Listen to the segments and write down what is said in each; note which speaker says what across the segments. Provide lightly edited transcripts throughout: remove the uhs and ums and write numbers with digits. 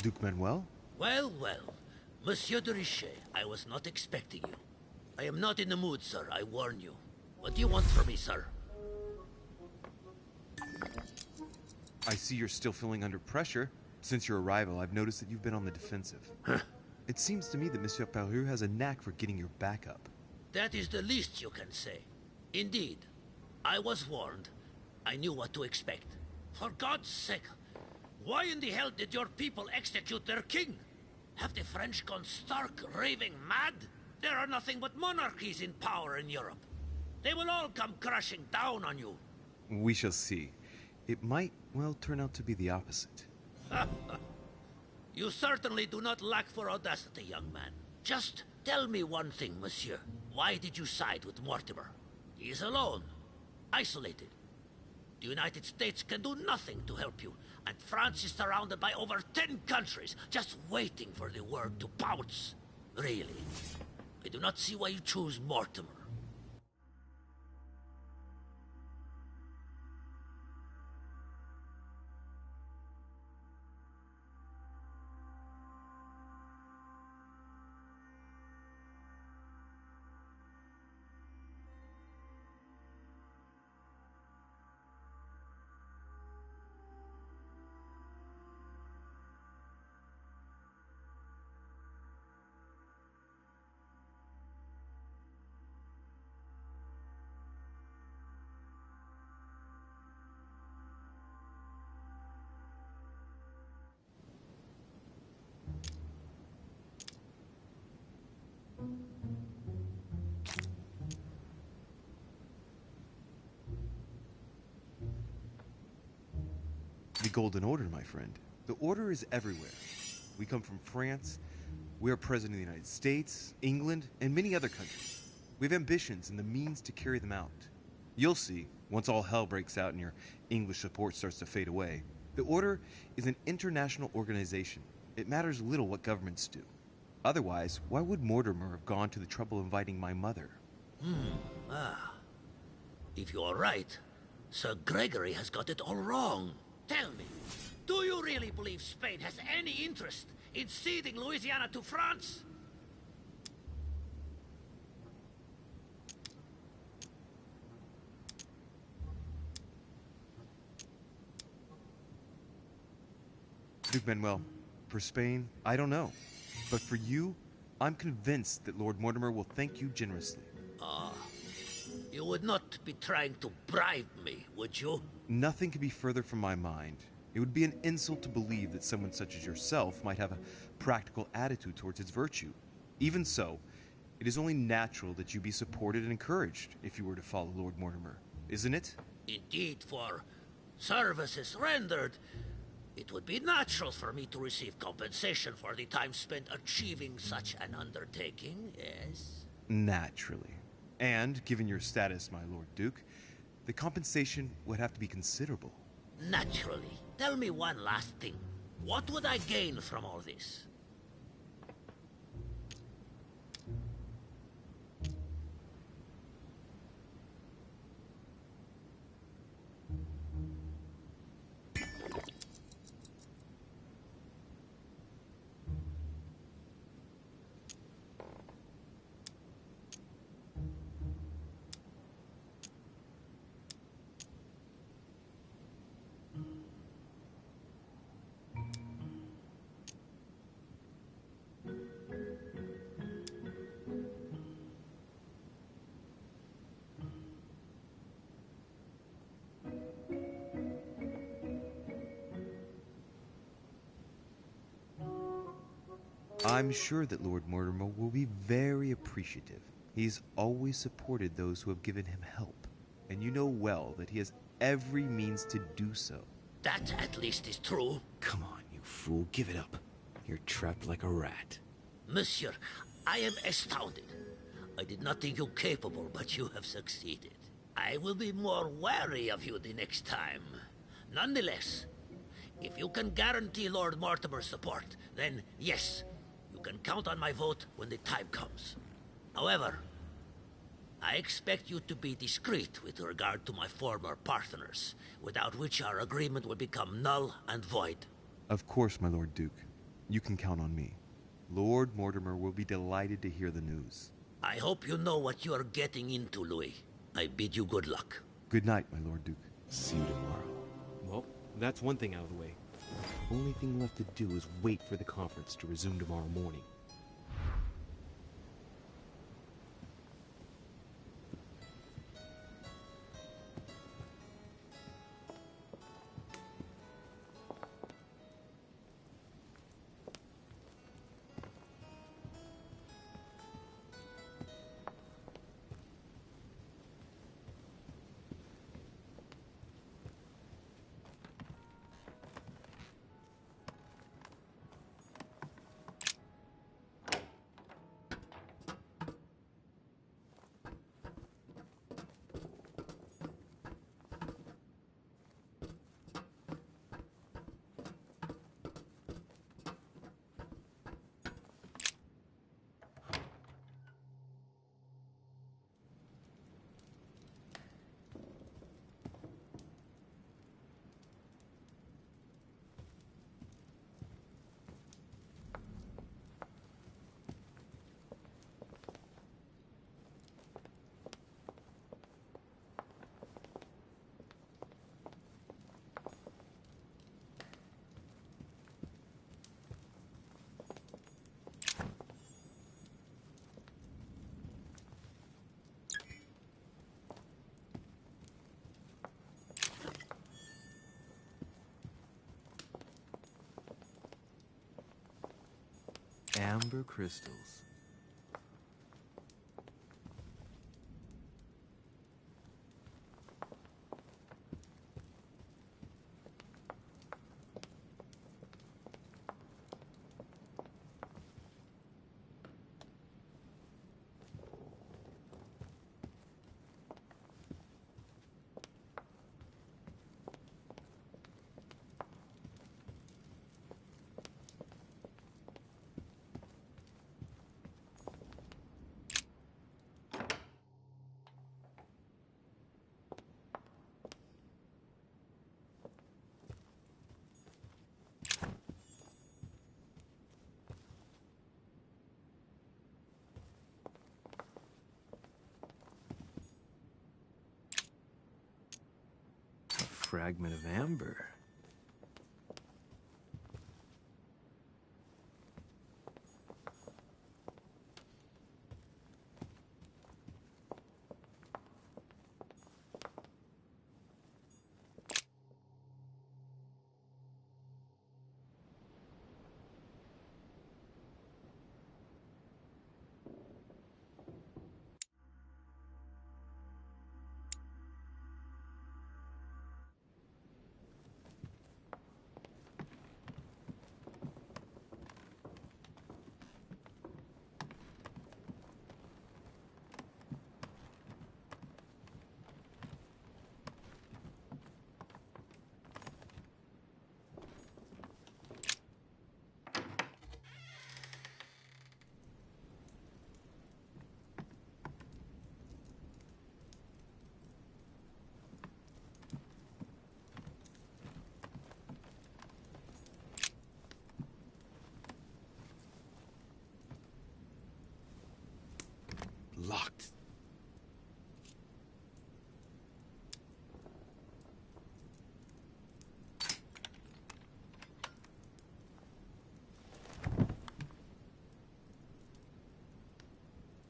Speaker 1: Duke Manuel?
Speaker 2: Well, well. Monsieur de Richet, I was not expecting you. I am not in the mood, sir, I warn you. What do you want from me, sir?
Speaker 1: I see you're still feeling under pressure. Since your arrival, I've noticed that you've been on the defensive. It seems to me that Monsieur Peru has a knack for getting your back up.
Speaker 2: That is the least you can say. Indeed. I was warned. I knew what to expect. For God's sake, why in the hell did your people execute their king? Have the French gone stark raving mad? There are nothing but monarchies in power in Europe. They will all come crashing down on you.
Speaker 1: We shall see. It might, well, turn out to be the opposite.
Speaker 2: You certainly do not lack for audacity, young man. Just tell me one thing, monsieur. Why did you side with Mortimer? He is alone, isolated. The United States can do nothing to help you, and France is surrounded by over 10 countries, just waiting for the word to pounce. Really, I do not see why you choose Mortimer.
Speaker 1: The Golden Order, my friend. The Order is everywhere. We come from France. We are President of the United States, England, and many other countries. We have ambitions and the means to carry them out. You'll see, once all hell breaks out and your English support starts to fade away. The Order is an international organization. It matters little what governments do. Otherwise, why would Mortimer have gone to the trouble of inviting my mother?
Speaker 2: If you are right, Sir Gregory has got it all wrong. Tell me, do you really believe Spain has any interest in ceding Louisiana to France?
Speaker 1: Duke Manuel, for Spain, I don't know. But for you, I'm convinced that Lord Mortimer will thank you generously.
Speaker 2: You would not be trying to bribe me, would you?
Speaker 1: Nothing could be further from my mind. It would be an insult to believe that someone such as yourself might have a practical attitude towards its virtue. Even so, it is only natural that you be supported and encouraged if you were to follow Lord Mortimer, isn't it?
Speaker 2: Indeed, for services rendered, it would be natural for me to receive compensation for the time spent achieving such an undertaking, yes?
Speaker 1: Naturally. And, given your status, my Lord Duke, the compensation would have to be considerable.
Speaker 2: Naturally. Tell me one last thing. What would I gain from all this?
Speaker 1: I'm sure that Lord Mortimer will be very appreciative. He's always supported those who have given him help, and you know well that he has every means to do so.
Speaker 2: That at least is true.
Speaker 3: Come on, you fool, give it up. You're trapped like a rat.
Speaker 2: Monsieur, I am astounded. I did not think you capable, but you have succeeded. I will be more wary of you the next time. Nonetheless, if you can guarantee Lord Mortimer's support, then yes, you can count on my vote when the time comes. However, I expect you to be discreet with regard to my former partners, without which our agreement will become null and void.
Speaker 1: Of course, my Lord Duke. You can count on me. Lord Mortimer will be delighted to hear the news.
Speaker 2: I hope you know what you are getting into, Louis. I bid you good luck.
Speaker 1: Good night, my Lord Duke.
Speaker 3: See you tomorrow. Well, that's one thing out of the way. Only thing left to do is wait for the conference to resume tomorrow morning.
Speaker 1: Amber crystals. Fragment of amber. Locked.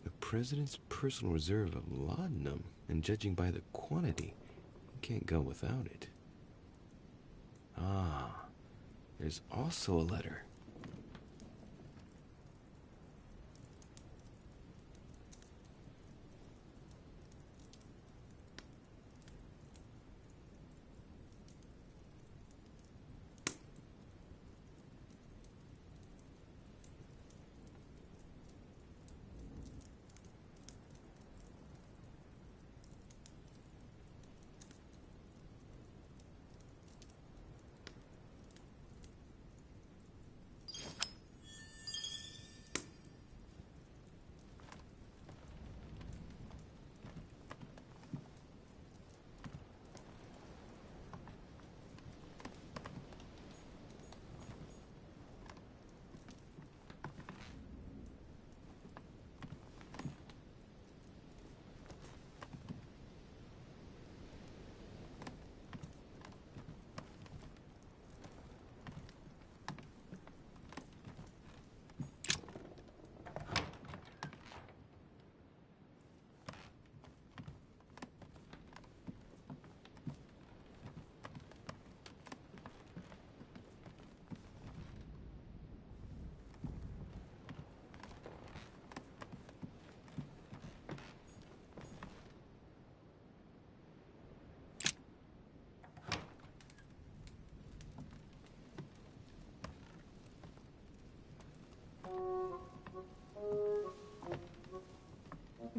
Speaker 1: The president's personal reserve of laudanum, and judging by the quantity, you can't go without it. Ah, there's also a letter.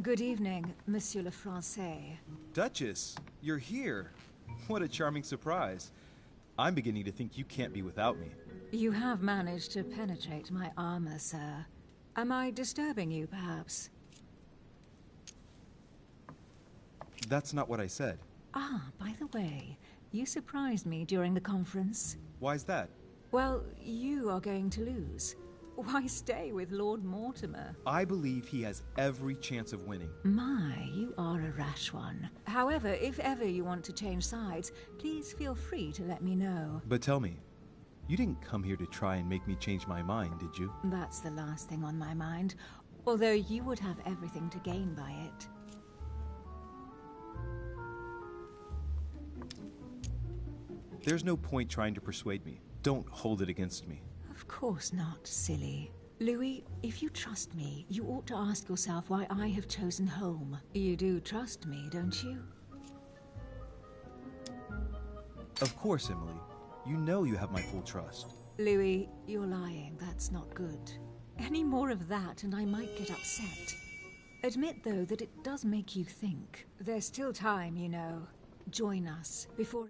Speaker 4: Good evening, Monsieur le Français.
Speaker 5: Duchess, you're here. What a charming surprise. I'm beginning to think you can't be without me.
Speaker 4: You have managed to penetrate my armor, sir. Am I disturbing you, perhaps?
Speaker 5: That's not what I said.
Speaker 4: Ah, by the way, you surprised me during the conference.
Speaker 5: Why's that?
Speaker 4: Well, you are going to lose. Why stay with Lord Mortimer?
Speaker 5: I believe he has every chance of winning.
Speaker 4: My, you are a rash one. However, if ever you want to change sides, please feel free to let me know.
Speaker 5: But tell me, you didn't come here to try and make me change my mind, did you?
Speaker 4: That's the last thing on my mind, although you would have everything to gain by it.
Speaker 5: There's no point trying to persuade me. Don't hold it against me.
Speaker 4: Of course not, silly. Louis, if you trust me, you ought to ask yourself why I have chosen home. You do trust me, don't you?
Speaker 5: Of course, Emily. You know you have my full trust.
Speaker 4: Louis, you're lying. That's not good. Any more of that and I might get upset. Admit, though, that it does make you think. There's still time, you know. Join us before...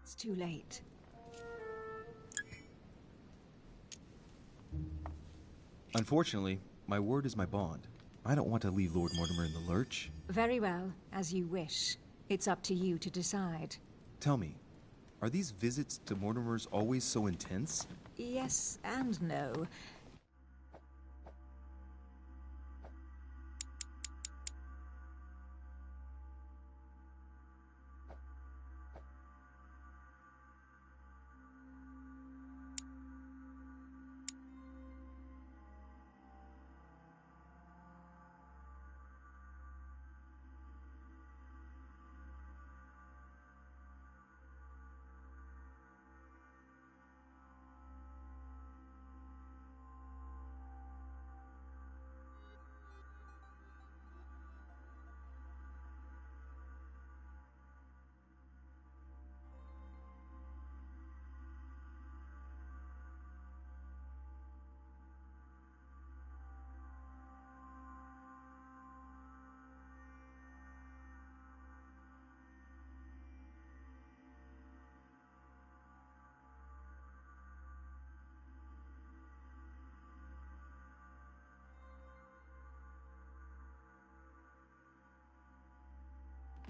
Speaker 4: It's too late.
Speaker 5: Unfortunately, my word is my bond. I don't want to leave Lord Mortimer in the lurch.
Speaker 4: Very well, as you wish. It's up to you to decide.
Speaker 5: Tell me, are these visits to Mortimer's always so intense?
Speaker 4: Yes and no.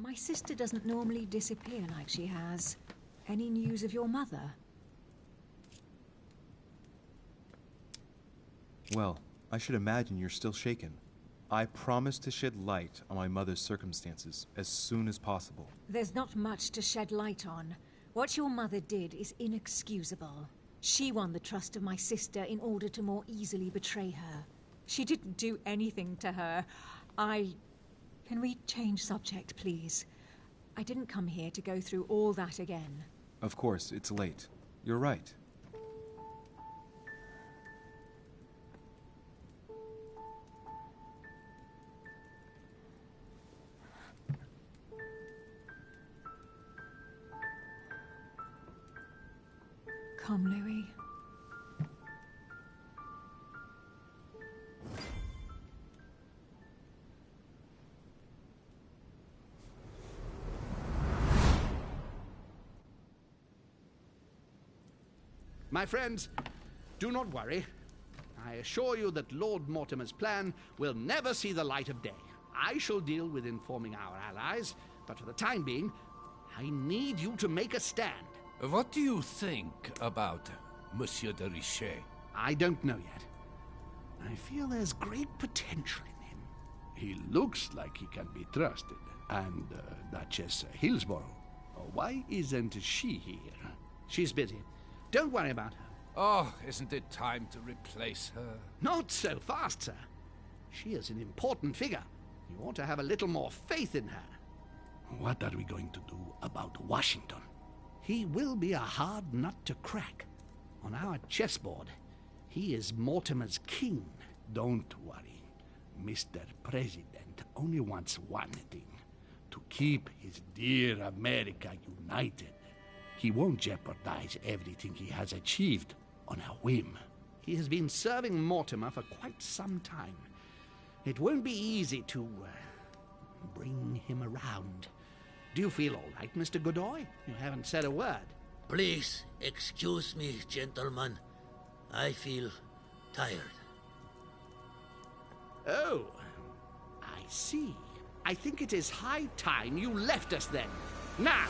Speaker 4: My sister doesn't normally disappear like she has. Any news of your mother?
Speaker 5: Well, I should imagine you're still shaken. I promise to shed light on my mother's circumstances as soon as possible.
Speaker 4: There's not much to shed light on. What your mother did is inexcusable. She won the trust of my sister in order to more easily betray her. She didn't do anything to her. Can we change subject, please? I didn't come here to go through all that again.
Speaker 5: Of course, it's late. You're right.
Speaker 4: Come, Louis.
Speaker 6: My friends, do not worry. I assure you that Lord Mortimer's plan will never see the light of day. I shall deal with informing our allies, but for the time being, I need you to make a stand.
Speaker 7: What do you think about Monsieur de Richet?
Speaker 6: I don't know yet. I feel there's great potential in him.
Speaker 8: He looks like he can be trusted. And Duchess Hillsborough. Why isn't she here?
Speaker 6: She's busy. Don't worry about her.
Speaker 7: Oh, isn't it time to replace her?
Speaker 6: Not so fast, sir. She is an important figure. You ought to have a little more faith in her.
Speaker 8: What are we going to do about Washington?
Speaker 6: He will be a hard nut to crack. On our chessboard, he is Mortimer's king.
Speaker 8: Don't worry. Mr. President only wants one thing. To keep his dear America united. He won't jeopardize everything he has achieved on a whim.
Speaker 6: He has been serving Mortimer for quite some time. It won't be easy to bring him around. Do you feel all right, Mr. Godoy? You haven't said a word.
Speaker 2: Please excuse me, gentlemen. I feel tired.
Speaker 6: Oh, I see. I think it is high time you left us then. Now!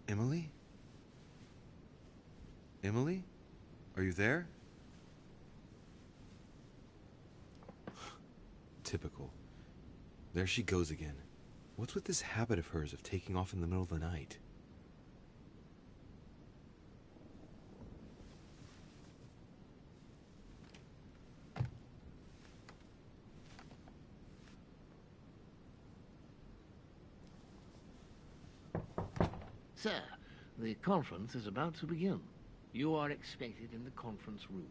Speaker 1: Emily? Emily? Are you there? Typical. There she goes again. What's with this habit of hers of taking off in the middle of the night?
Speaker 9: Sir, the conference is about to begin. You are expected in the conference room.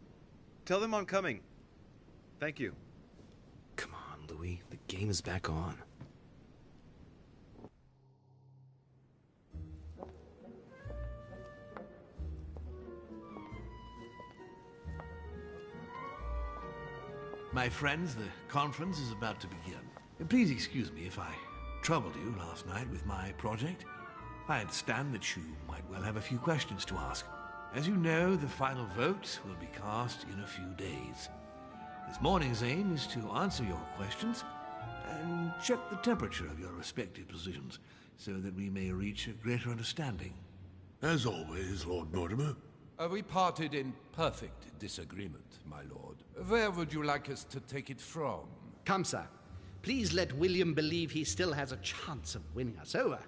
Speaker 1: Tell them I'm coming. Thank you.
Speaker 3: Come on, Louis. The game is back on.
Speaker 7: My friends, the conference is about to begin. Please excuse me if I troubled you last night with my project. I understand that you might well have a few questions to ask. As you know, the final vote will be cast in a few days. This morning's aim is to answer your questions and check the temperature of your respective positions so that we may reach a greater understanding.
Speaker 10: As always, Lord Mortimer.
Speaker 7: We parted in perfect disagreement, my lord. Where would you like us to take it from?
Speaker 6: Come, sir. Please let William believe he still has a chance of winning us over.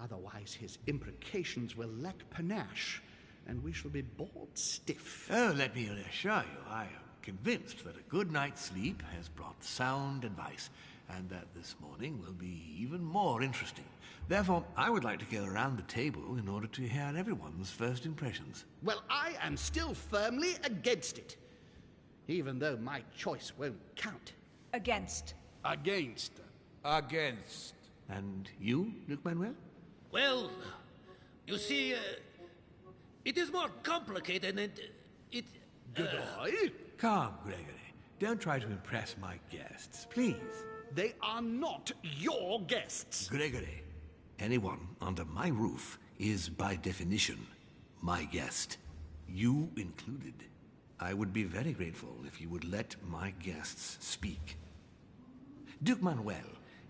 Speaker 6: Otherwise, his imprecations will lack panache, and we shall be bored stiff.
Speaker 7: Oh, let me reassure you, I am convinced that a good night's sleep has brought sound advice, and that this morning will be even more interesting. Therefore, I would like to go around the table in order to hear everyone's first impressions.
Speaker 6: Well, I am still firmly against it, even though my choice won't count.
Speaker 4: Against.
Speaker 8: Against.
Speaker 7: Against. And you, Duke Manuel?
Speaker 2: Well, you see, it is more complicated and it...
Speaker 6: Godoy?
Speaker 7: Calm, Gregory. Don't try to impress my guests, please.
Speaker 6: They are not your guests.
Speaker 7: Gregory, anyone under my roof is by definition my guest. You included. I would be very grateful if you would let my guests speak. Duke Manuel,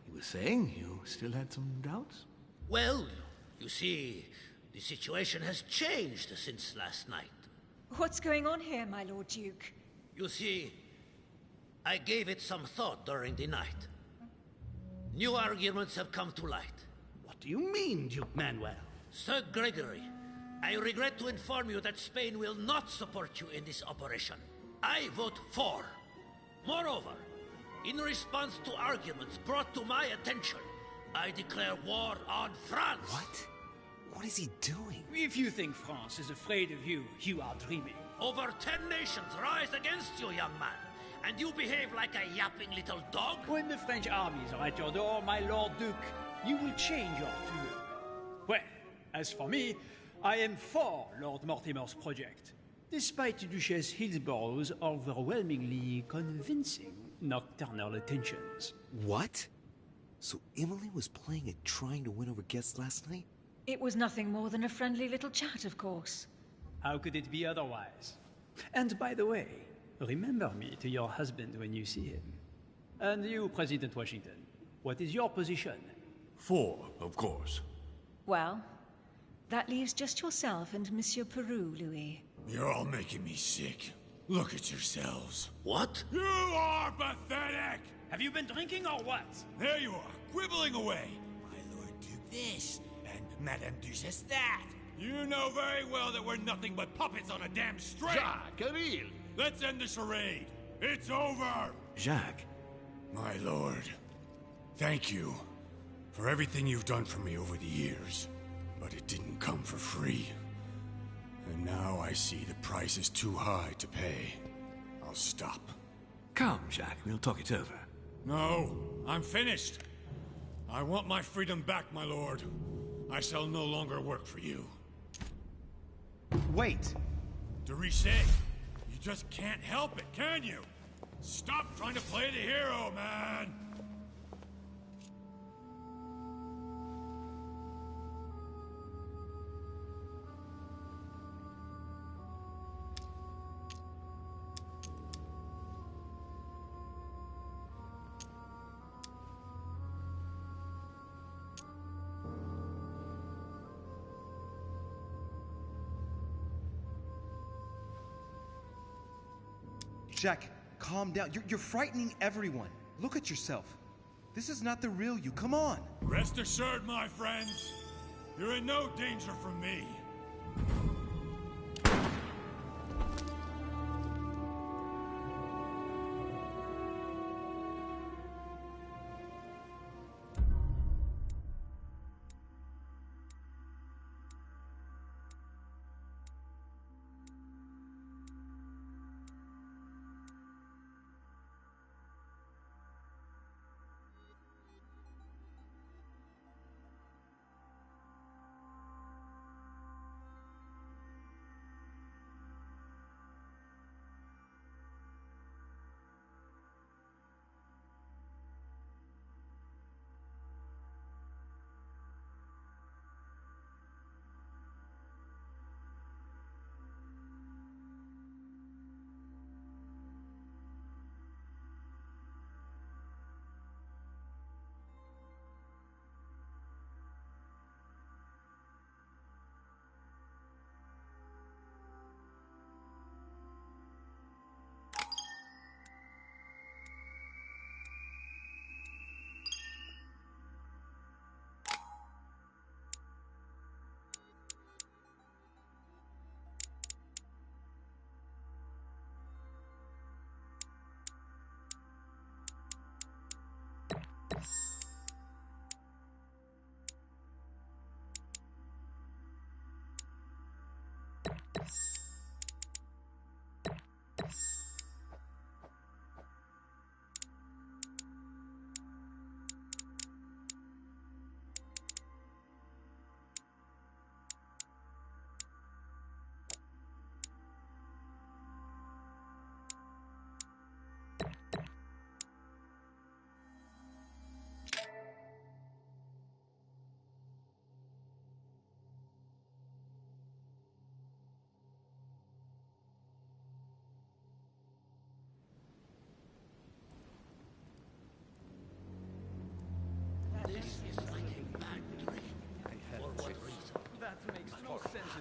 Speaker 7: you were saying you still had some doubts?
Speaker 2: Well, you see, the situation has changed since last night.
Speaker 4: What's going on here, my Lord Duke?
Speaker 2: You see, I gave it some thought during the night. New arguments have come to light.
Speaker 6: What do you mean, Duke Manuel?
Speaker 2: Sir Gregory, I regret to inform you that Spain will not support you in this operation. I vote for. Moreover, in response to arguments brought to my attention, I declare war on France.
Speaker 3: What? What is he doing?
Speaker 11: If you think France is afraid of you, you are dreaming.
Speaker 2: Over 10 nations rise against you, young man, and you behave like a yapping little dog?
Speaker 11: When the French armies are at your door, my Lord Duke, you will change your tune. Well, as for me, I am for Lord Mortimer's project, despite Duchess Hillsborough's overwhelmingly convincing nocturnal attentions.
Speaker 3: What? So Emily was playing at trying to win over guests last night?
Speaker 4: It was nothing more than a friendly little chat, of course.
Speaker 11: How could it be otherwise? And by the way, remember me to your husband when you see him. And you, President Washington, What is your position?
Speaker 10: 4, of course.
Speaker 4: Well, that leaves just yourself and Monsieur Peru, Louis.
Speaker 12: You're all making me sick. Look at yourselves.
Speaker 2: What?
Speaker 12: You are pathetic!
Speaker 11: Have you been drinking or what?
Speaker 12: There you are, quibbling away. My Lord Duke this, and Madame Duchess that. You know very well that we're nothing but puppets on a damn string.
Speaker 6: Jacques, really?
Speaker 12: Let's end the charade. It's over!
Speaker 7: Jacques,
Speaker 12: My lord, thank you for everything you've done for me over the years. But it didn't come for free. And now I see the price is too high to pay. I'll stop.
Speaker 7: come, Jacques. We'll talk it over.
Speaker 12: No, I'm finished. I want my freedom back, my lord. I shall no longer work for you.
Speaker 1: Wait!
Speaker 12: De Richet, you just can't help it, can you? Stop trying to play the hero, man!
Speaker 1: Jack, calm down. You're frightening everyone. Look at yourself. This is not the real you. Come on.
Speaker 12: Rest assured, my friends, you're in no danger from me.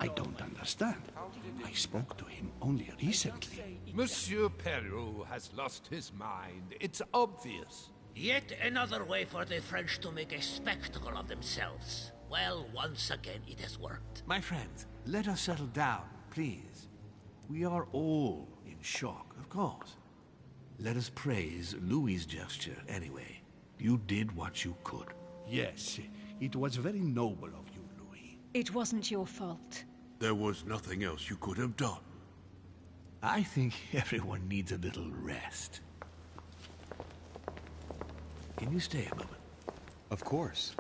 Speaker 8: I don't understand. I spoke to him only recently.
Speaker 10: Monsieur Peru has lost his mind. It's obvious.
Speaker 2: Yet another way for the French to make a spectacle of themselves. Well, once again it has worked.
Speaker 7: My friends, let us settle down, please. We are all in shock, of course. Let us praise Louis's gesture anyway. You did what you could.
Speaker 8: Yes, it was very noble of you, Louis.
Speaker 4: It wasn't your fault.
Speaker 10: There was nothing else you could have done.
Speaker 7: I think everyone needs a little rest. Can you stay a moment?
Speaker 1: Of course.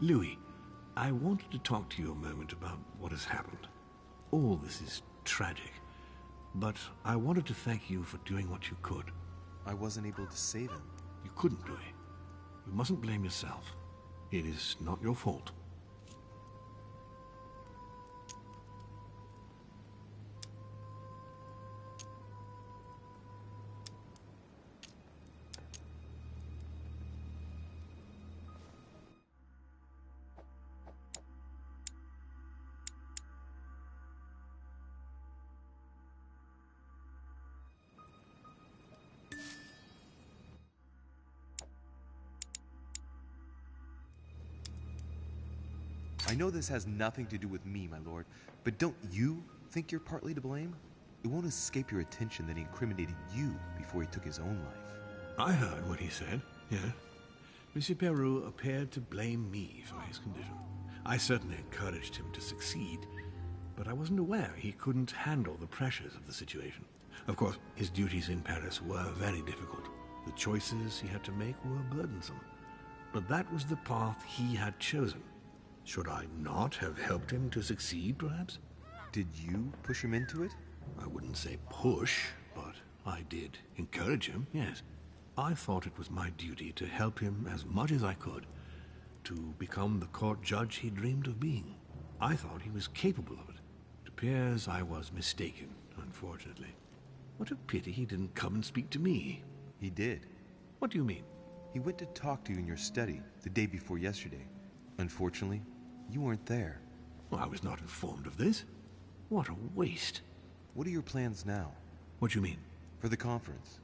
Speaker 7: Louis, I wanted to talk to you a moment about what has happened. All this is tragic, but I wanted to thank you for doing what you could.
Speaker 1: I wasn't able to save him.
Speaker 7: You couldn't, Louis. You mustn't blame yourself. It is not your fault.
Speaker 1: I know this has nothing to do with me, my lord, but don't you think you're partly to blame? It won't escape your attention that he incriminated you before he took his own life.
Speaker 7: I heard what he said, yes. Monsieur Peru appeared to blame me for his condition. I certainly encouraged him to succeed, but I wasn't aware he couldn't handle the pressures of the situation. Of course, his duties in Paris were very difficult. The choices he had to make were burdensome. But that was the path he had chosen. Should I not have helped him to succeed, perhaps?
Speaker 1: Did you push him into it?
Speaker 7: I wouldn't say push, but I did encourage him, yes. I thought it was my duty to help him as much as I could to become the court judge he dreamed of being. I thought he was capable of it. It appears I was mistaken, unfortunately. What a pity he didn't come and speak to me.
Speaker 1: He did.
Speaker 7: What do you mean?
Speaker 1: He went to talk to you in your study the day before yesterday. Unfortunately, you weren't there.
Speaker 7: Well, I was not informed of this. What a waste.
Speaker 1: What are your plans now?
Speaker 7: What do you mean?
Speaker 1: For the conference.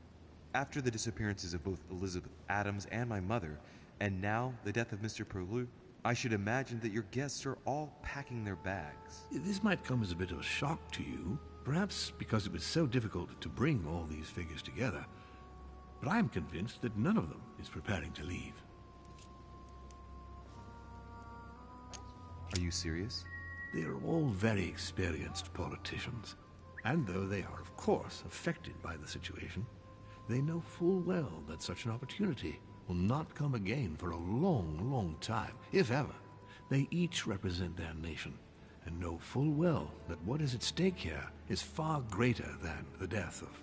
Speaker 1: After the disappearances of both Elizabeth Adams and my mother, and now the death of Mr. Peru, I should imagine that your guests are all packing their bags.
Speaker 7: This might come as a bit of a shock to you, perhaps because it was so difficult to bring all these figures together. But I am convinced that none of them is preparing to leave.
Speaker 1: Are you serious?
Speaker 7: They are all very experienced politicians, and though they are, of course, affected by the situation, they know full well that such an opportunity will not come again for a long, long time, if ever. They each represent their nation, and know full well that what is at stake here is far greater than the death of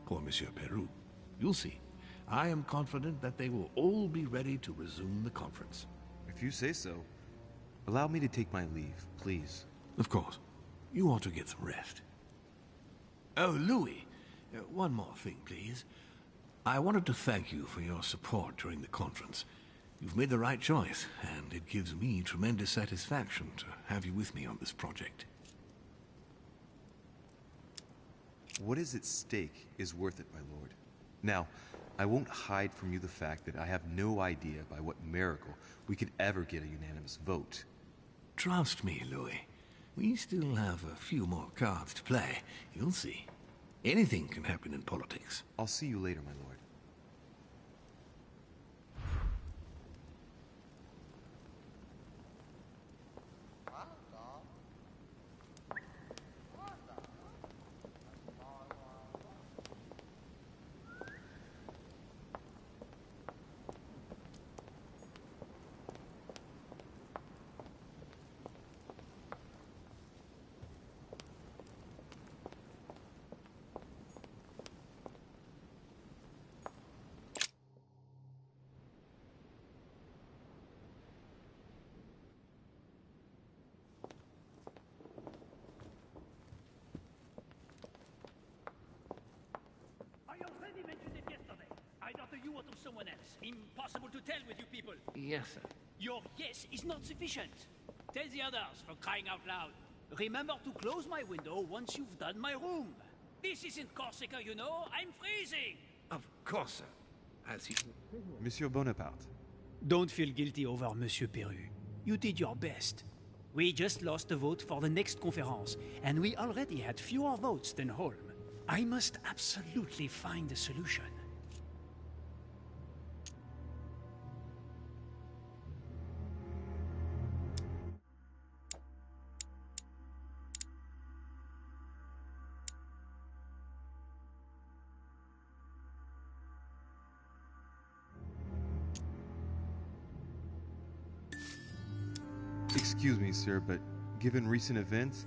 Speaker 7: poor Monsieur Peru. You'll see. I am confident that they will all be ready to resume the conference.
Speaker 1: If you say so. Allow me to take my leave, please.
Speaker 7: Of course. You ought to get some rest. Oh, Louis, one more thing, please. I wanted to thank you for your support during the conference. You've made the right choice, and it gives me tremendous satisfaction to have you with me on this project.
Speaker 1: What is at stake is worth it, my lord. Now, I won't hide from you the fact that I have no idea by what miracle we could ever get a unanimous vote.
Speaker 7: Trust me, Louis. We still have a few more cards to play. You'll see. Anything can happen in politics.
Speaker 1: I'll see you later, my lord.
Speaker 11: You or to someone else. Impossible to tell with you people.
Speaker 9: Yes, sir.
Speaker 11: Your yes is not sufficient. Tell the others, for crying out loud. Remember to close my window once you've done my room. This isn't Corsica, you know. I'm freezing.
Speaker 9: Of course, sir. As he...
Speaker 1: Monsieur Bonaparte.
Speaker 11: Don't feel guilty over Monsieur Peru. You did your best. We just lost the vote for the next conference, and we already had fewer votes than Holm. I must absolutely find a solution.
Speaker 1: Excuse me, sir, but given recent events,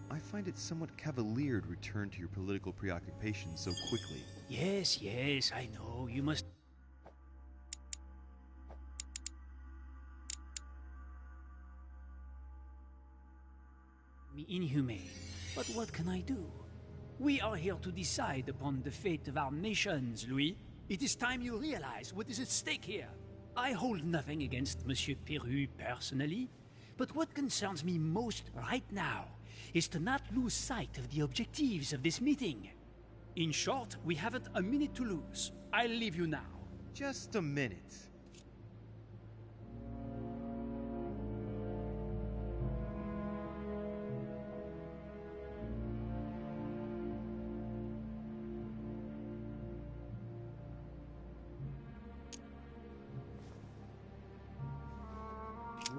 Speaker 1: I find it somewhat cavalier to return to your political preoccupations so quickly.
Speaker 11: Yes, yes, I know. You must... Me inhumane. But what can I do? We are here to decide upon the fate of our nations, Louis. It is time you realize what is at stake here. I hold nothing against Monsieur Peru personally, but what concerns me most right now is to not lose sight of the objectives of this meeting. In short, we haven't a minute to lose. I'll leave you now.
Speaker 1: Just a minute.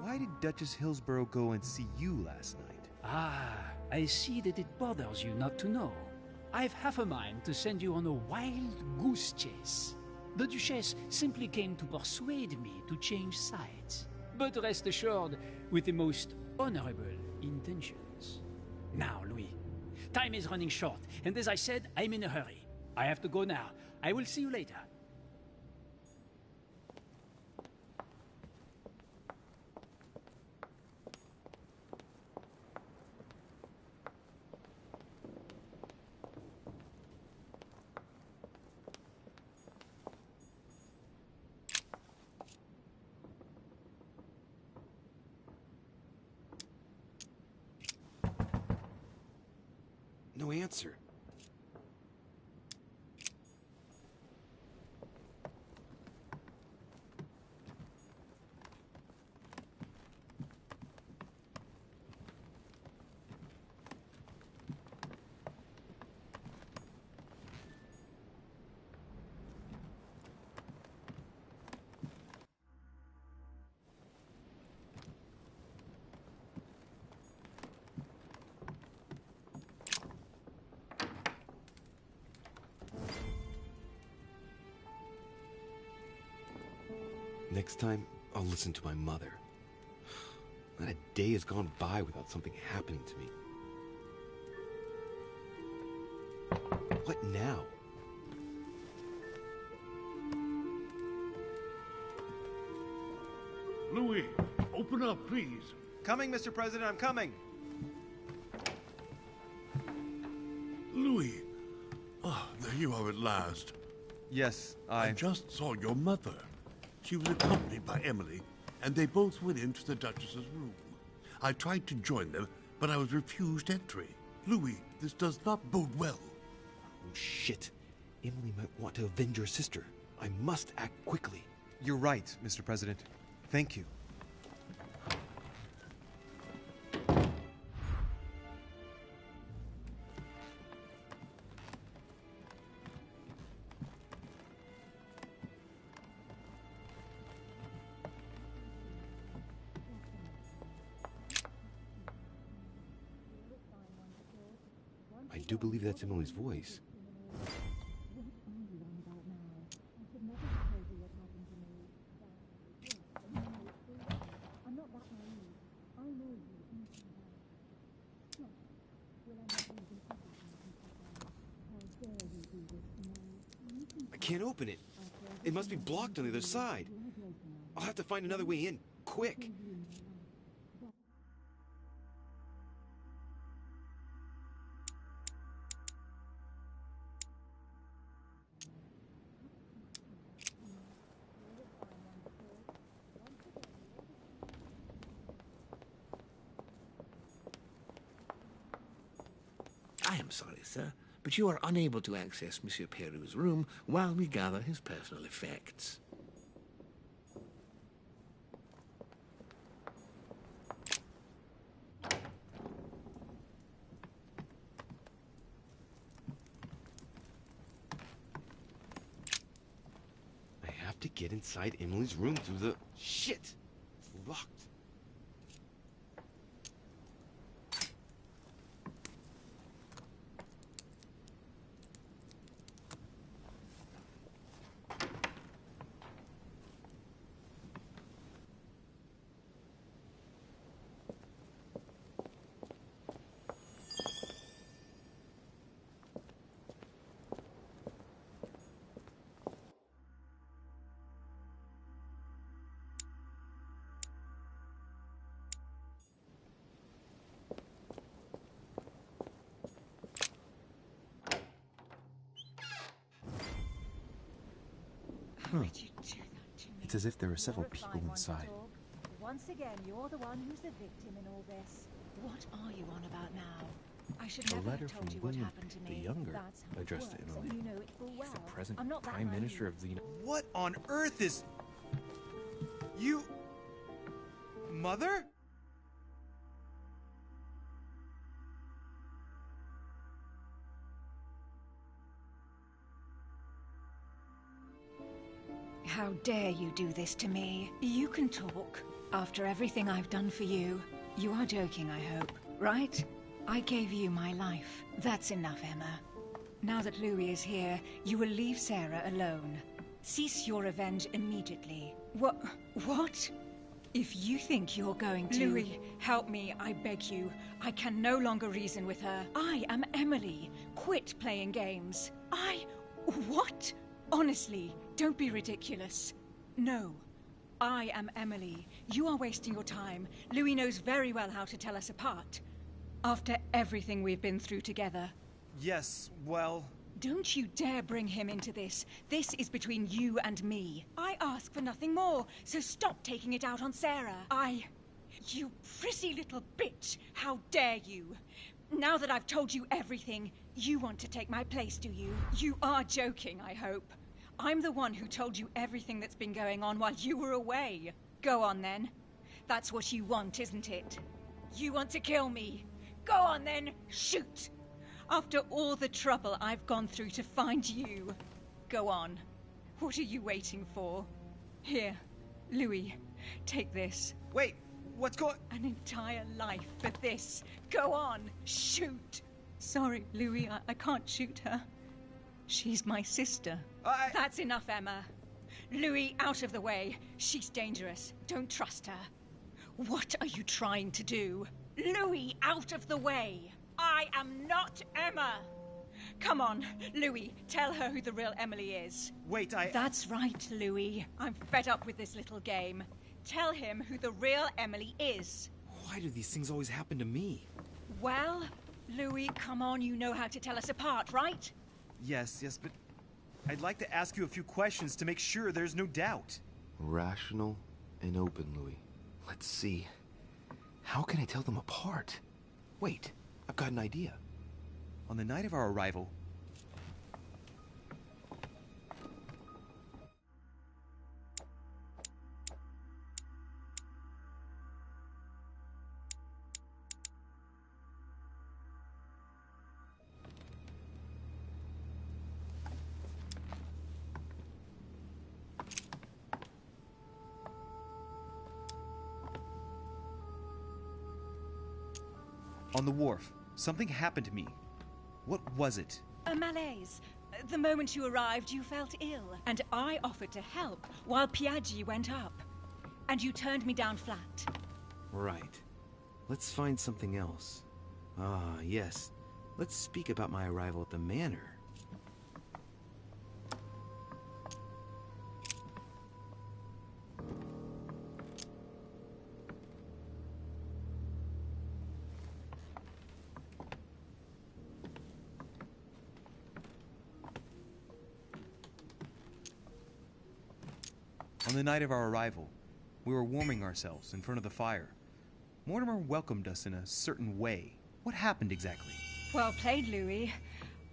Speaker 1: Why did Duchess Hillsborough go and see you last night?
Speaker 11: Ah, I see that it bothers you not to know. I've half a mind to send you on a wild goose chase. The Duchess simply came to persuade me to change sides. But rest assured, with the most honorable intentions. Now, Louis, time is running short, and as I said, I'm in a hurry. I have to go now. I will see you later.
Speaker 3: No answer. Next time, I'll listen to my mother. Not a day has gone by without something happening to me. What now?
Speaker 7: Louis, open up, please.
Speaker 1: Coming, Mr. President, I'm coming.
Speaker 7: Louis. Oh, there you are at last.
Speaker 1: Yes,
Speaker 7: I just saw your mother. She was accompanied by Emily, and they both went into the Duchess's room. I tried to join them, but I was refused entry. Louis, this does not bode well.
Speaker 3: Oh, shit. Emily might want to avenge her sister. I must act quickly.
Speaker 1: You're right, Mr. President. Thank you.
Speaker 3: I do believe that's Emily's voice. I can't open it. It must be blocked on the other side. I'll have to find another way in, quick.
Speaker 9: I am sorry, sir, but you are unable to access Monsieur Peru's room while we gather his personal effects.
Speaker 3: I have to get inside Emily's room through the... Shit! It's locked.
Speaker 4: could you do that to me?
Speaker 5: It's as if there are several
Speaker 4: You're a
Speaker 5: people
Speaker 4: fine one to
Speaker 5: inside.
Speaker 4: talk. Once again, you're the one who's the victim in all this. What are you on about now? I should
Speaker 3: A
Speaker 4: never
Speaker 3: letter
Speaker 4: have told
Speaker 3: from
Speaker 4: you what
Speaker 3: William
Speaker 4: happened to me.
Speaker 3: the Younger,
Speaker 4: That's how it
Speaker 3: addressed to
Speaker 4: works,
Speaker 3: Italy.
Speaker 4: and you know it full well.
Speaker 3: He's the present
Speaker 4: I'm not that
Speaker 3: Prime
Speaker 4: naive.
Speaker 3: Minister of the United...
Speaker 1: What on earth is... You... Mother?
Speaker 4: How dare you do this to me? You can talk. After everything I've done for you. You are joking, I hope, right? I gave you my life. That's enough, Emma. Now that Louis is here, you will leave Sarah alone. Cease your revenge immediately. What? If you think you're going to... Louis, help me, I beg you. I can no longer reason with her. I am Emily. Quit playing games. What? Honestly, don't be ridiculous. No. I am Emily. You are wasting your time. Louis knows very well how to tell us apart. After everything we've been through together.
Speaker 1: Yes, well...
Speaker 4: Don't you dare bring him into this. This is between you and me. I ask for nothing more, so stop taking it out on Sarah. You prissy little bitch! How dare you! Now that I've told you everything, you want to take my place, do you? You are joking, I hope. I'm the one who told you everything that's been going on while you were away. Go on, then. That's what you want, isn't it? You want to kill me. Go on, then. Shoot! After all the trouble I've gone through to find you. Go on. What are you waiting for? Here, Louis, take this.
Speaker 1: Wait, what's going...
Speaker 4: An entire life for this. Go on, shoot! Sorry, Louis, I can't shoot her. She's my sister. That's enough, Emma. Louis, out of the way. She's dangerous. Don't trust her. What are you trying to do? Louis, out of the way. I am not Emma. Come on, Louis, tell her who the real Emily is.
Speaker 1: Wait,
Speaker 4: That's right, Louis. I'm fed up with this little game. Tell him who the real Emily is.
Speaker 3: Why do these things always happen to me?
Speaker 4: Well, Louis, come on, you know how to tell us apart, right?
Speaker 1: Yes, but... I'd like to ask you a few questions to make sure there's no doubt.
Speaker 3: Rational and open, Louis. Let's see. How can I tell them apart? Wait, I've got an idea.
Speaker 1: On the night of our arrival... On the wharf, something happened to me. What was it?
Speaker 4: A malaise. The moment you arrived, you felt ill, and I offered to help while Piaggi went up. And you turned me down flat.
Speaker 3: Right. Let's find something else. Ah, yes. Let's speak about my arrival at the manor.
Speaker 1: On the night of our arrival, we were warming ourselves in front of the fire. Mortimer welcomed us in a certain way. What happened exactly?
Speaker 4: Well played, Louis.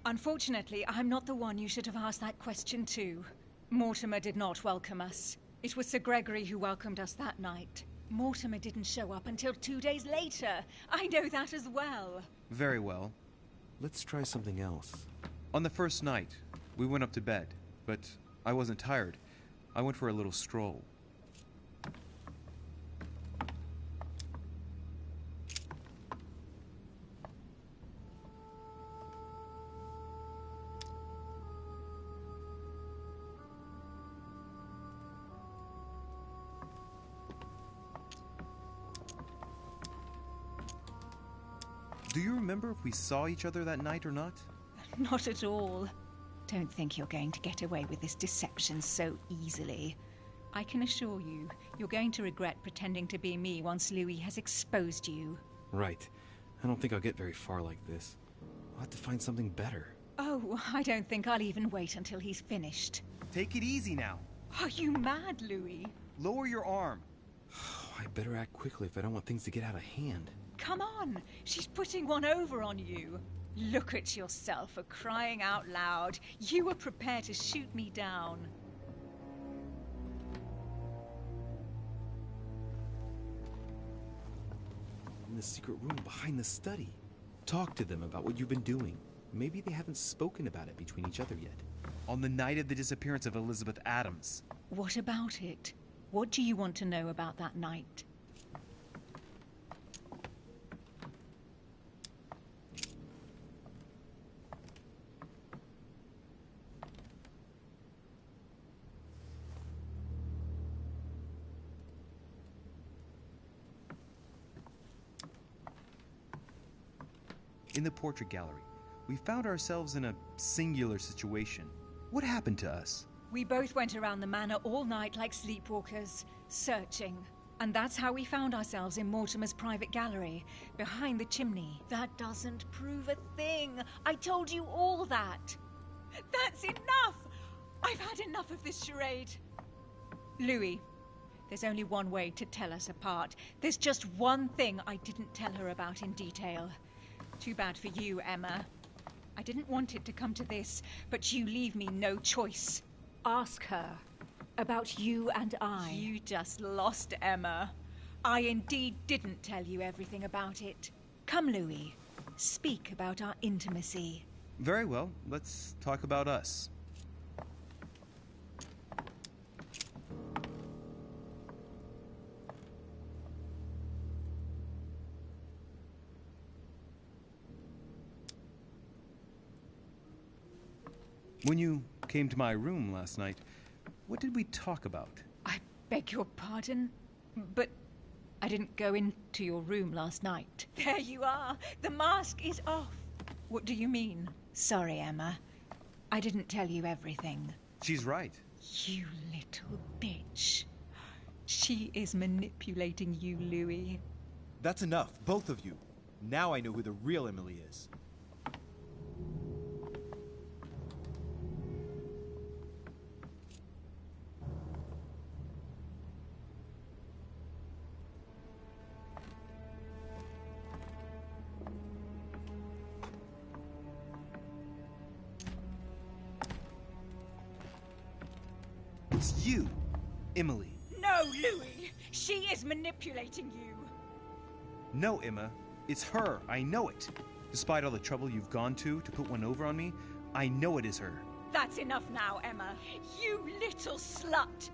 Speaker 4: Unfortunately, I'm not the one you should have asked that question to. Mortimer did not welcome us. It was Sir Gregory who welcomed us that night. Mortimer didn't show up until 2 days later. I know that as well.
Speaker 1: Very well.
Speaker 3: Let's try something else.
Speaker 1: On the first night, we went up to bed, but I wasn't tired. I went for a little stroll. Do you remember if we saw each other that night or not?
Speaker 4: Not at all. Don't think you're going to get away with this deception so easily. I can assure you, you're going to regret pretending to be me once Louis has exposed you.
Speaker 3: Right. I don't think I'll get very far like this. I'll have to find something better.
Speaker 4: Oh, I don't think I'll even wait until he's finished.
Speaker 1: Take it easy now.
Speaker 4: Are you mad, Louis?
Speaker 1: Lower your arm.
Speaker 3: I better act quickly if I don't want things to get out of hand.
Speaker 4: Come on, she's putting one over on you. Look at yourself for crying out loud. You were prepared to shoot me down.
Speaker 3: In the secret room behind the study. Talk to them about what you've been doing. Maybe they haven't spoken about it between each other yet.
Speaker 1: On the night of the disappearance of Elizabeth Adams.
Speaker 4: What about it? What do you want to know about that night?
Speaker 1: In the portrait gallery, we found ourselves in a singular situation. What happened to us?
Speaker 4: We both went around the manor all night like sleepwalkers, searching. And that's how we found ourselves in Mortimer's private gallery, behind the chimney. That doesn't prove a thing. I told you all that. That's enough! I've had enough of this charade. Louis, there's only one way to tell us apart. There's just one thing I didn't tell her about in detail. Too bad for you, Emma. I didn't want it to come to this, but you leave me no choice. Ask her about you and I. You just lost, Emma. I indeed didn't tell you everything about it. Come, Louis. Speak about our intimacy.
Speaker 1: Very well, let's talk about us. When you came to my room last night, what did we talk about?
Speaker 4: I beg your pardon, but I didn't go into your room last night. There you are. The mask is off. What do you mean? Sorry, Emma. I didn't tell you everything.
Speaker 1: She's right.
Speaker 4: You little bitch. She is manipulating you, Louis.
Speaker 5: That's enough, both of you. Now I know who the real Emily is.
Speaker 1: It's you, Emily.
Speaker 4: No, Louis! She is manipulating you!
Speaker 1: No, Emma. It's her. I know it. Despite all the trouble you've gone to put one over on me, I know it is her.
Speaker 4: That's enough now, Emma. You little slut!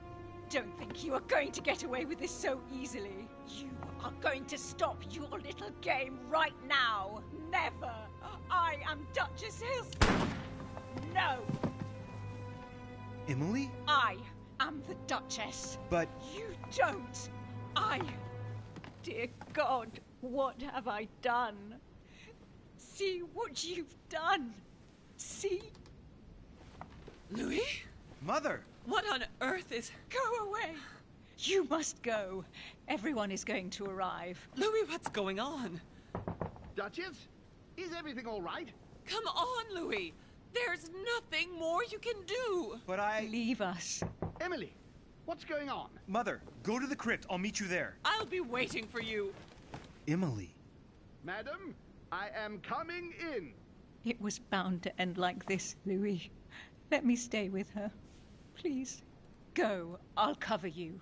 Speaker 4: Don't think you are going to get away with this so easily. You are going to stop your little game right now. Never! I am Duchess Hills. No!
Speaker 1: Emily?
Speaker 4: I am the Duchess.
Speaker 1: But...
Speaker 4: You don't. Dear God, what have I done? See what you've done. See?
Speaker 13: Louis?
Speaker 1: Mother!
Speaker 13: What on earth is...
Speaker 4: Go away. You must go. Everyone is going to arrive.
Speaker 13: Louis, what's going on?
Speaker 6: Duchess, is everything all right?
Speaker 13: Come on, Louis. There's nothing more you can do.
Speaker 1: But I...
Speaker 4: Leave us.
Speaker 6: Emily, what's going on?
Speaker 1: Mother, go to the crypt. I'll meet you there.
Speaker 13: I'll be waiting for you.
Speaker 1: Emily.
Speaker 6: Madam, I am coming in.
Speaker 4: It was bound to end like this, Louis. Let me stay with her. Please. Go. I'll cover you.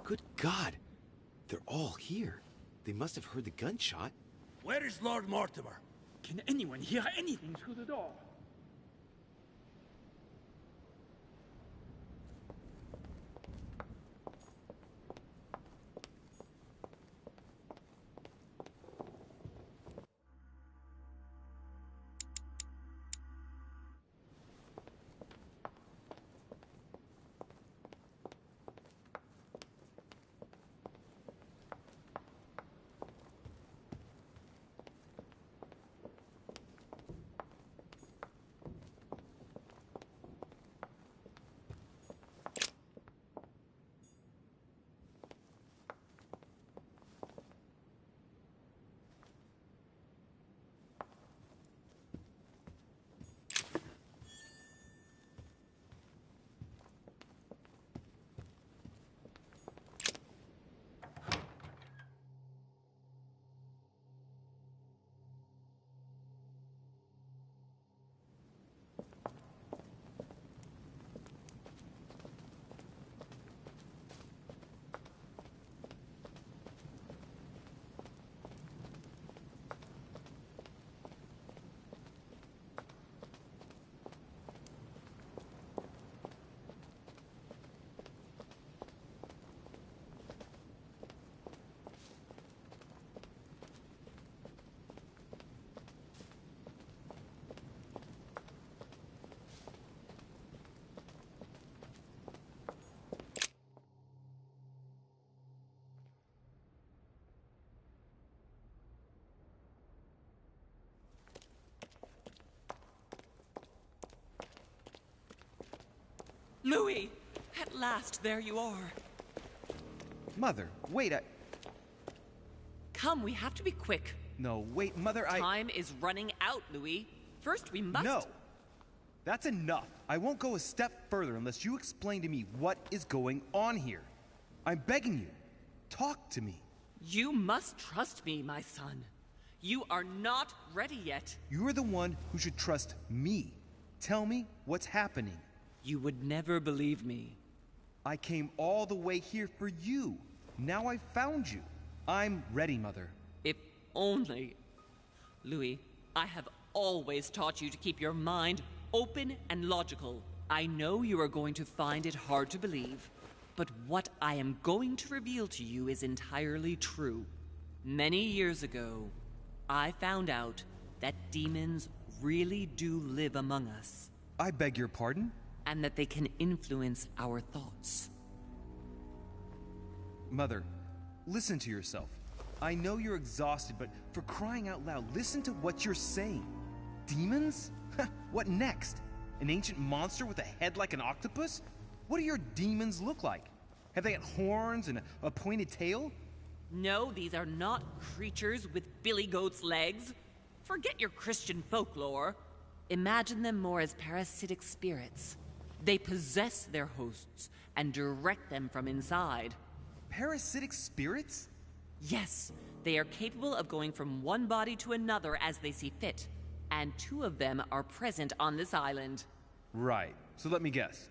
Speaker 3: Good God! They're all here. They must have heard the gunshot.
Speaker 2: Where is Lord Mortimer?
Speaker 11: Can anyone hear anything through the door?
Speaker 13: Louis! At last, there you are.
Speaker 1: Mother, wait,
Speaker 13: Come, we have to be quick.
Speaker 1: No, wait, Mother,
Speaker 13: Time is running out, Louis. First, we must...
Speaker 1: No! That's enough. I won't go a step further unless you explain to me what is going on here. I'm begging you. Talk to me.
Speaker 13: You must trust me, my son. You are not ready yet.
Speaker 1: You're the one who should trust me. Tell me what's happening.
Speaker 13: You would never believe me.
Speaker 1: I came all the way here for you. Now I've found you. I'm ready, Mother.
Speaker 13: If only... Louis, I have always taught you to keep your mind open and logical. I know you are going to find it hard to believe, but what I am going to reveal to you is entirely true. Many years ago, I found out that demons really do live among us.
Speaker 1: I beg your pardon?
Speaker 13: And that they can influence our thoughts.
Speaker 1: Mother, listen to yourself. I know you're exhausted, but for crying out loud, listen to what you're saying. Demons? What next? An ancient monster with a head like an octopus? What do your demons look like? Have they got horns and a pointed tail?
Speaker 13: No, these are not creatures with billy goat's legs. Forget your Christian folklore. Imagine them more as parasitic spirits. They possess their hosts and direct them from inside.
Speaker 1: Parasitic spirits?
Speaker 13: Yes, they are capable of going from one body to another as they see fit. And 2 of them are present on this island.
Speaker 1: Right. So let me guess.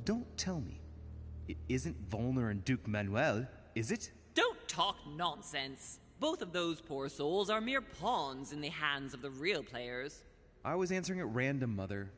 Speaker 1: Don't tell me. It isn't Volner and Duke Manuel, is it?
Speaker 13: Don't talk nonsense. Both of those poor souls are mere pawns in the hands of the real players.
Speaker 1: I was answering at random, Mother.